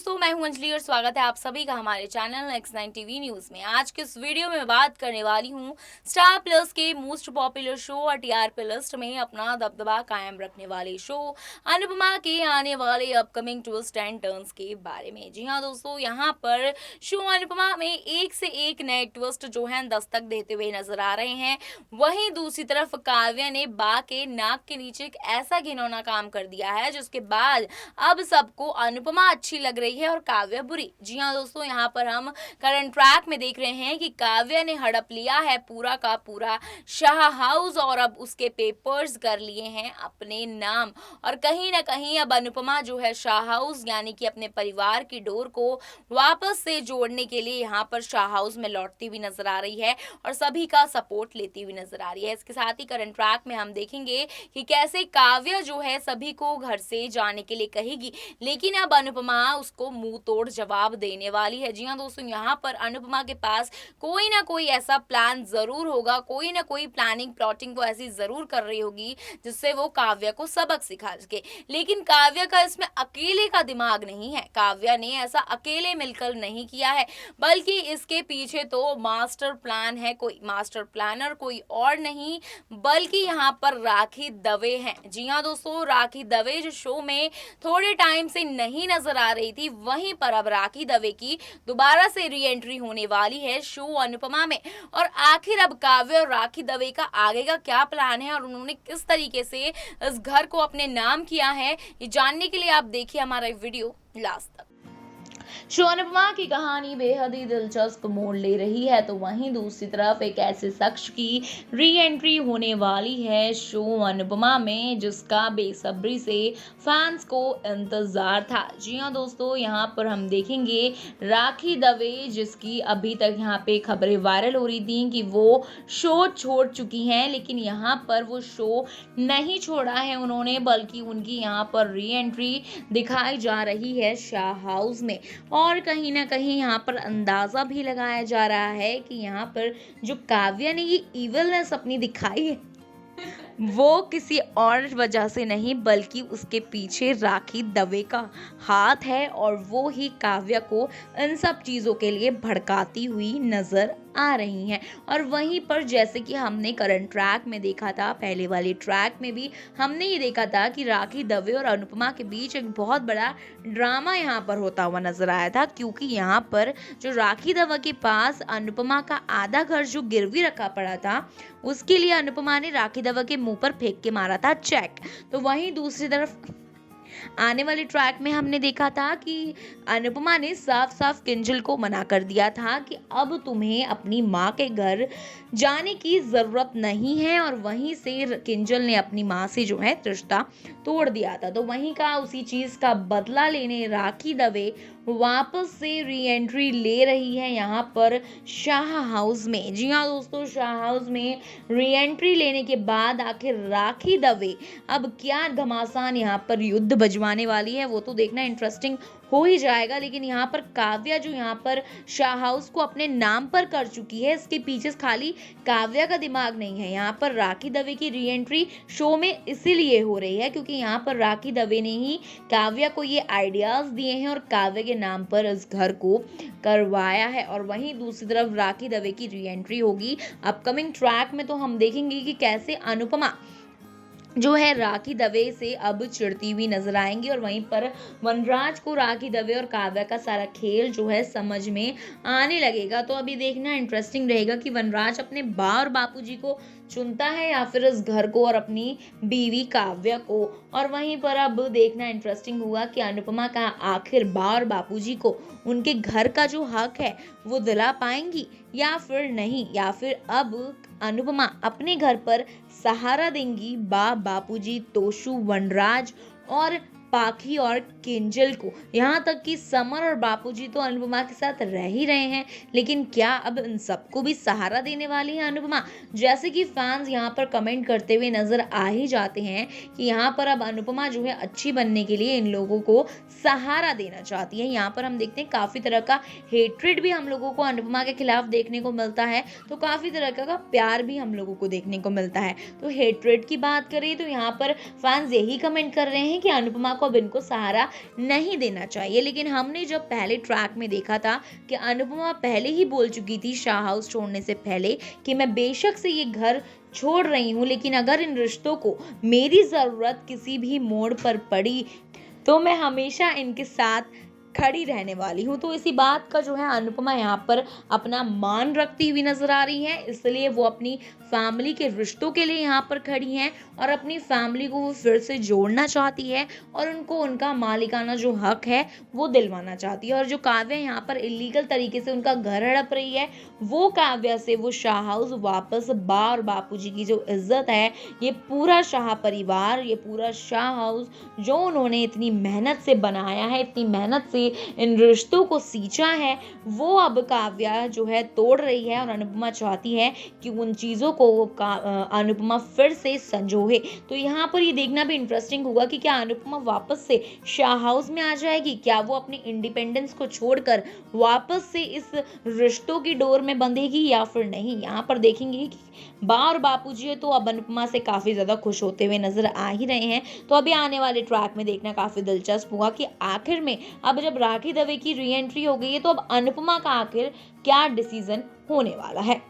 दोस्तों, मैं हूं अंजलि और स्वागत है आप सभी का हमारे चैनल X9 टीवी न्यूज में। आज के इस वीडियो में बात करने वाली हूं स्टार प्लस के मोस्ट पॉपुलर शो और टीआरपी लिस्ट में अपना दबदबा कायम रखने वाले शो अनुपमा के आने वाले अपकमिंग ट्विस्ट एंड टर्न्स के बारे में। जी हां दोस्तों, यहां पर शो अनुपमा में एक से एक नए ट्विस्ट जो है दस्तक देते हुए नजर आ रहे हैं। वहीं दूसरी तरफ काव्या ने बा के नाक के नीचे एक ऐसा घिनौना काम कर दिया है जिसके बाद अब सबको अनुपमा अच्छी लग रही है और काव्या बुरी। जी हाँ दोस्तों, यहाँ पर हम करंट ट्रैक में देख रहे हैं कि काव्या ने हड़प लिया है पूरा का पूरा शाह हाउस और अब उसके पेपर्स कर लिए हैं अपने नाम। और कहीं ना कहीं अब अनुपमा जो है शाह हाउस यानी कि अपने परिवार की डोर को वापस से जोड़ने के लिए यहाँ पर शाह हाउस में लौटती हुई नजर आ रही है और सभी का सपोर्ट लेती हुई नजर आ रही है। इसके साथ ही करंट ट्रैक में हम देखेंगे कि कैसे काव्या जो है सभी को घर से जाने के लिए कहेगी, लेकिन अब अनुपमा उसको मुंह तोड़ जवाब देने वाली है। जी हाँ दोस्तों, यहाँ पर अनुपमा के पास कोई ना कोई ऐसा प्लान जरूर होगा, कोई ना कोई प्लानिंग प्लॉटिंग वो ऐसी जरूर कर रही होगी जिससे वो काव्या को सबक सिखा सके। लेकिन काव्या का इसमें अकेले का दिमाग नहीं है, काव्या ने ऐसा अकेले मिलकर नहीं किया है, बल्कि इसके पीछे तो मास्टर प्लान है। कोई मास्टर प्लानर कोई और नहीं बल्कि यहाँ पर राखी दवे हैं। जी हाँ दोस्तों, राखी दवे जो शो में थोड़े टाइम से नहीं नजर आ रही थी, वहीं पर अब राखी दवे की दोबारा से री एंट्री होने वाली है शो अनुपमा में। और आखिर अब काव्य और राखी दवे का आगे का क्या प्लान है और उन्होंने किस तरीके से इस घर को अपने नाम किया है, ये जानने के लिए आप देखिए हमारा वीडियो लास्ट तक। शो अनुपमा की कहानी बेहद ही दिलचस्प मोड़ ले रही है, तो वहीं दूसरी तरफ एक ऐसे शख्स की री एंट्री होने वाली है शो अनुपमा में जिसका बेसब्री से फैंस को इंतजार था। जी हाँ दोस्तों, यहाँ पर हम देखेंगे राखी दवे जिसकी अभी तक यहाँ पे खबरें वायरल हो रही थी कि वो शो छोड़ चुकी हैं, लेकिन यहाँ पर वो शो नहीं छोड़ा है उन्होंने, बल्कि उनकी यहाँ पर री एंट्री दिखाई जा रही है शाह हाउस में। और कहीं ना कहीं यहाँ पर अंदाजा भी लगाया जा रहा है कि यहाँ पर जो काव्या ने ये इविलनेस अपनी दिखाई है वो किसी और वजह से नहीं बल्कि उसके पीछे राखी दवे का हाथ है और वो ही काव्या को इन सब चीज़ों के लिए भड़काती हुई नजर आ रही हैं। और वहीं पर जैसे कि हमने करंट ट्रैक में देखा था, पहले वाले ट्रैक में भी हमने ये देखा था कि राखी दवे और अनुपमा के बीच एक बहुत बड़ा ड्रामा यहाँ पर होता हुआ नजर आया था, क्योंकि यहाँ पर जो राखी दवा के पास अनुपमा का आधा घर जो गिरवी रखा पड़ा था उसके लिए अनुपमा ने राखी दवा के मुंह पर फेंक के मारा था चेक। तो वहीं दूसरी तरफ आने वाले ट्रैक में हमने देखा था कि अनुपमा ने साफ साफ किंजल को मना कर दिया था कि अब तुम्हें अपनी माँ के घर जाने की ज़रूरत नहीं है, और वहीं से किंजल ने अपनी माँ से जो है रिश्ता तोड़ दिया था। तो वहीं का उसी चीज़ का बदला लेने राखी दवे वापस से री एंट्री ले रही है यहाँ पर शाह हाउस में। जी हाँ दोस्तों, शाह हाउस में री एंट्री लेने के बाद आखिर राखी दवे अब क्या घमासान यहाँ पर युद्ध बजवाने वाली है वो तो देखना इंटरेस्टिंग हो ही जाएगा। लेकिन यहाँ पर काव्या जो यहाँ पर शाह हाउस को अपने नाम पर कर चुकी है, इसके पीछे खाली काव्या का दिमाग नहीं है। यहाँ पर राखी दवे की री एंट्री शो में इसीलिए हो रही है क्योंकि यहाँ पर राखी दवे ने ही काव्या को ये आइडियाज दिए हैं और काव्या के नाम पर इस घर को करवाया है। और वहीं दूसरी तरफ राखी दवे की री एंट्री होगी अपकमिंग ट्रैक में, तो हम देखेंगे कि कैसे अनुपमा जो है राखी दवे से अब चिढ़ती हुई नजर आएंगी। और वहीं पर वनराज को राखी दवे और काव्या का सारा खेल जो है समझ में आने लगेगा। तो अभी देखना इंटरेस्टिंग रहेगा कि वनराज अपने बा और बापूजी को चुनता है या फिर इस घर को और अपनी बीवी काव्या को। और वहीं पर अब देखना इंटरेस्टिंग हुआ कि अनुपमा का आखिर बा और बापूजी को उनके घर का जो हक है वो दिला पाएंगी या फिर नहीं, या फिर अब अनुपमा अपने घर पर सहारा देंगी बापूजी, तोशु, वनराज और पाखी और किंजल को। यहाँ तक कि समर और बापूजी तो अनुपमा के साथ रह ही रहे हैं, लेकिन क्या अब इन सबको भी सहारा देने वाली है अनुपमा? जैसे कि फैंस यहाँ पर कमेंट करते हुए नजर आ ही जाते हैं कि यहाँ पर अब अनुपमा जो है अच्छी बनने के लिए इन लोगों को सहारा देना चाहती है। यहाँ पर हम देखते हैं काफी तरह का हेट्रेड भी हम लोगों को अनुपमा के खिलाफ देखने को मिलता है, तो काफी तरह का प्यार भी हम लोगों को देखने को मिलता है। तो हेट्रेड की बात करें तो यहाँ पर फैंस यही कमेंट कर रहे हैं कि अनुपमा को अब इनको सहारा नहीं देना चाहिए। लेकिन हमने जब पहले ट्रैक में देखा था कि अनुपमा पहले ही बोल चुकी थी शाह हाउस छोड़ने से पहले कि मैं बेशक से ये घर छोड़ रही हूँ, लेकिन अगर इन रिश्तों को मेरी ज़रूरत किसी भी मोड़ पर पड़ी तो मैं हमेशा इनके साथ खड़ी रहने वाली हूँ। तो इसी बात का जो है अनुपमा यहाँ पर अपना मान रखती हुई नजर आ रही है, इसलिए वो अपनी फैमिली के रिश्तों के लिए यहाँ पर खड़ी हैं और अपनी फैमिली को वो फिर से जोड़ना चाहती है और उनको उनका मालिकाना जो हक है वो दिलवाना चाहती है। और जो काव्या यहाँ पर इलीगल तरीके से उनका घर हड़प रही है, वो काव्या से वो शाह हाउस वापस बा और बापूजी की जो इज्जत है, ये पूरा शाह परिवार, ये पूरा शाह हाउस जो उन्होंने इतनी मेहनत से बनाया है, इतनी मेहनत से इन रिश्तों को सींचा है, वो अब काव्या जो है तोड़ रही है। और अनुपमा चाहती है कि उन चीज़ों को अनुपमा फिर से संजोए। तो यहाँ पर ये देखना भी इंटरेस्टिंग होगा कि क्या अनुपमा वापस से शाह हाउस में आ जाएगी, क्या वो अपनी इंडिपेंडेंस को छोड़कर वापस से इस रिश्तों की डोर में बंधेगी या फिर नहीं। यहाँ पर देखेंगे कि बा और बापूजी तो अब अनुपमा से काफी ज्यादा खुश होते हुए नजर आ ही रहे हैं। तो अभी आने वाले ट्रैक में देखना काफी दिलचस्प होगा कि आखिर में अब जब राखी दवे की री एंट्री हो गई है तो अब अनुपमा का आखिर क्या डिसीजन होने वाला है।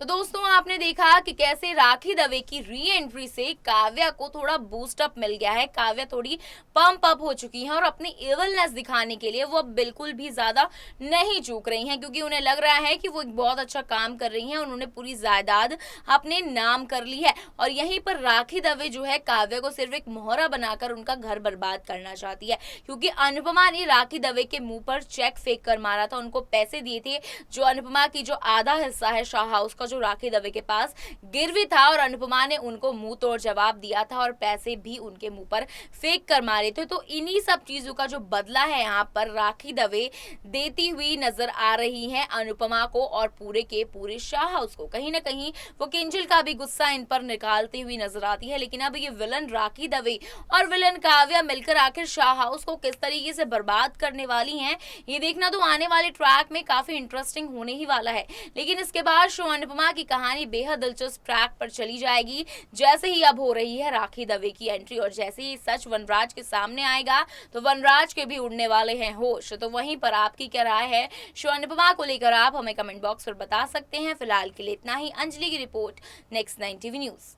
तो दोस्तों आपने देखा कि कैसे राखी दवे की री एंट्री से काव्या को थोड़ा बूस्ट अप मिल गया है। काव्या थोड़ी पंप अप हो चुकी हैं और अपनी इवलनेस दिखाने के लिए वो अब बिल्कुल भी ज्यादा नहीं चूक रही हैं, क्योंकि उन्हें लग रहा है कि वो एक बहुत अच्छा काम कर रही हैं। उन्होंने पूरी जायदाद अपने नाम कर ली है और यहीं पर राखी दवे जो है काव्या को सिर्फ एक मोहरा बनाकर उनका घर बर्बाद करना चाहती है, क्योंकि अनुपमा ने राखी दवे के मुंह पर चेक फेंक कर मारा था, उनको पैसे दिए थे जो अनुपमा की जो आधा हिस्सा है शाह हाउस का जो राखी दवे के पास गिरवी था, और अनुपमा ने उनको मुंह तोड़ जवाब दिया था और पैसे भी उनके मुंह पर फेंक कर मारे थे। तो इन्हीं सब चीजों का जो बदला है यहाँ पर राखी दवे देती हुई नजर आ रही हैं अनुपमा को और पूरे के पूरे शाह हाउस को। कहीं ना कहीं वो किंजल का भी गुस्सा इन पर निकालती हुई नजर आती है। लेकिन अब ये विलन राखी दवे और विलन काव्या मिलकर आखिर शाह हाउस को किस तरीके से बर्बाद करने वाली हैं, ये देखना तो आने वाले ट्रैक में काफी इंटरेस्टिंग होने ही वाला है। लेकिन इसके बाद शो अनुपमा की कहानी बेहद दिलचस्प ट्रैक पर चली जाएगी, जैसे ही अब हो रही है राखी दवे की एंट्री और जैसे ही सच वनराज के सामने आएगा तो वनराज के भी उड़ने वाले हैं होश। तो वहीं पर आपकी क्या राय है शो अनुपमा को लेकर, आप हमें कमेंट बॉक्स पर बता सकते हैं। फिलहाल के लिए इतना ही। अंजलि की रिपोर्ट, नेक्स्ट 9 टीवी न्यूज।